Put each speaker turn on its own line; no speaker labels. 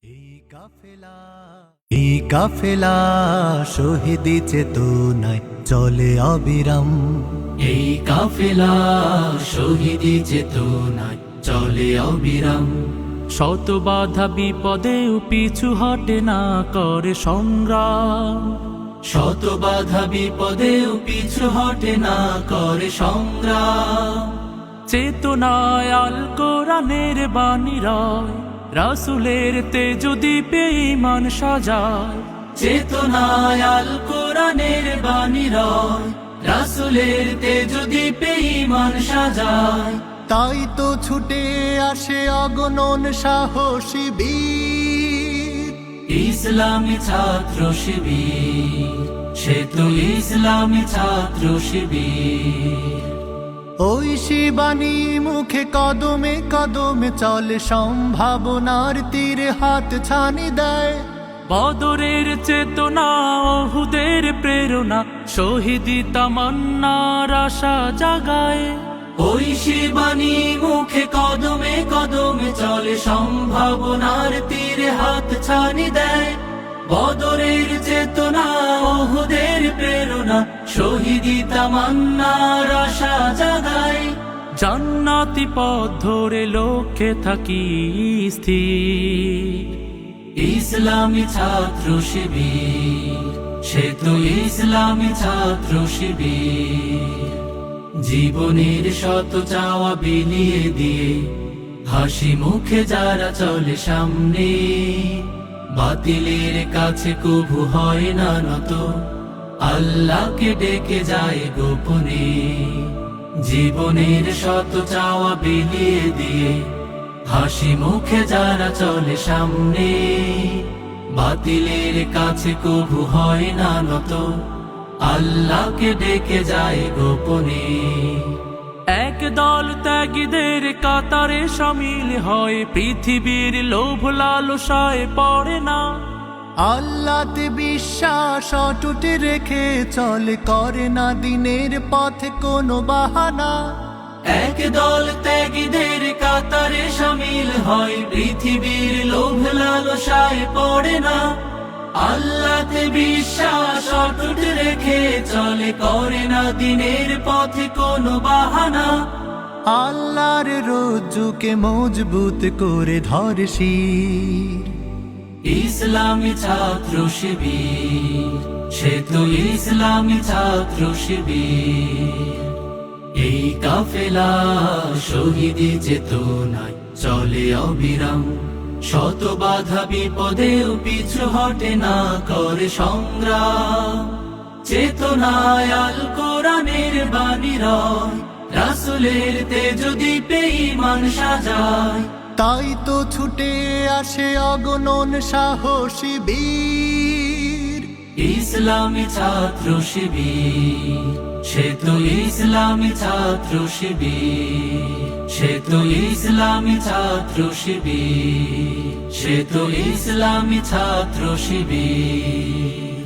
এই কাফেলা শহীদি চেতনায় চলে অবিরাম।
এই কাফেলা শহীদি চেতনায় চলে অবিরাম। শত বাধা বিপদেও পিছু হটে না করে সংগ্রাম। শত বাধা বিপদেও পিছু হটে না করে সংগ্রাম। চেতনায় আল কোরআনের বাণী রয়, রাসূলের তেজ দীপে ঈমান সাজায়। চেতনায় আল কোরআনের বাণী রয়, রাসূলের তেজ দীপে ঈমান সাজায়।
তাই তো ছুটে আসে অগণন সাহসী বীর,
ইসলামী ছাত্র শিবির। সে তো ইসলামী ছাত্র শিবির।
ওই শিবানী মুখে কদমে কদমে চলে, সম্ভাবনার তীরে হাত ছানি দেয়।
বদরের চেতনা, ওহুদের প্রেরণা, শহীদি তামান্নার আশা জাগায়। ওই শিবানী মুখে কদমে কদমে চলে, সম্ভাবনার তীরে হাত ছানি দেয়। বদরের চেতনা, ওহুদের প্রেরণা, শহীদি তামান্নার আশা জাগায়। জান্নাতি পথ ধরে লক্ষ্যে থাকি স্থির, ইসলামী ছাত্র শিবির। সে তো ইসলামী ছাত্র শিবির। জীবনের শত চাওয়া বিলিয়ে দিয়ে হাসি মুখে যারা চলে সামনে, বাতিলের কাছে কভু হয় না নত, আল্লাহকে ডেকে যায় গোপনে। জীবনের শত চাওয়া বিলিয়ে দিয়ে হাসি মুখে যারা চলে সামনে, বাতিলের কাছে কভু হয় না নত, আল্লাহকে ডেকে যায় গোপনে। এক দল ত্যাগীদের কাতারে শামিল হয়, পৃথিবীর লোভ লালসায় পড়ে না।
আল্লাহতে বিশ্বাস অটুট রেখে চলে, করে না দিনের পথে কোনো বাহানা।
এক দল ত্যাগীদের কাতারে শামিল হয়, পৃথিবীর লোভ লালসায় পড়ে না। আল্লাহতে বিশ্বাস অটুট রেখে চলে, করে না দিনের পথে কোনো বাহানা।
আল্লাহর রজ্জুকে মজবুত করে ধরে শির,
ইসলামী ছাত্র শিবির। সে তো ইসলামী ছাত্র শিবির। এই কাফেলা শহীদি চেতনায় চলে অবিরাম। শত বাধা বিপদেও পিছু হটে না করে সংগ্রাম। চেতনায় আল কোরআনের বাণী রয়, রাসূলের তেজ দীপে ঈমান সাজায়।
তাই তো ছুটে আসে অগণন সাহসী বীর,
ইসলামী ছাত্র শিবির। সে তো ইসলামী ছাত্র শিবির। সে তো ইসলামী ছাত্র শিবির। সে তো ইসলামী ছাত্র শিবির।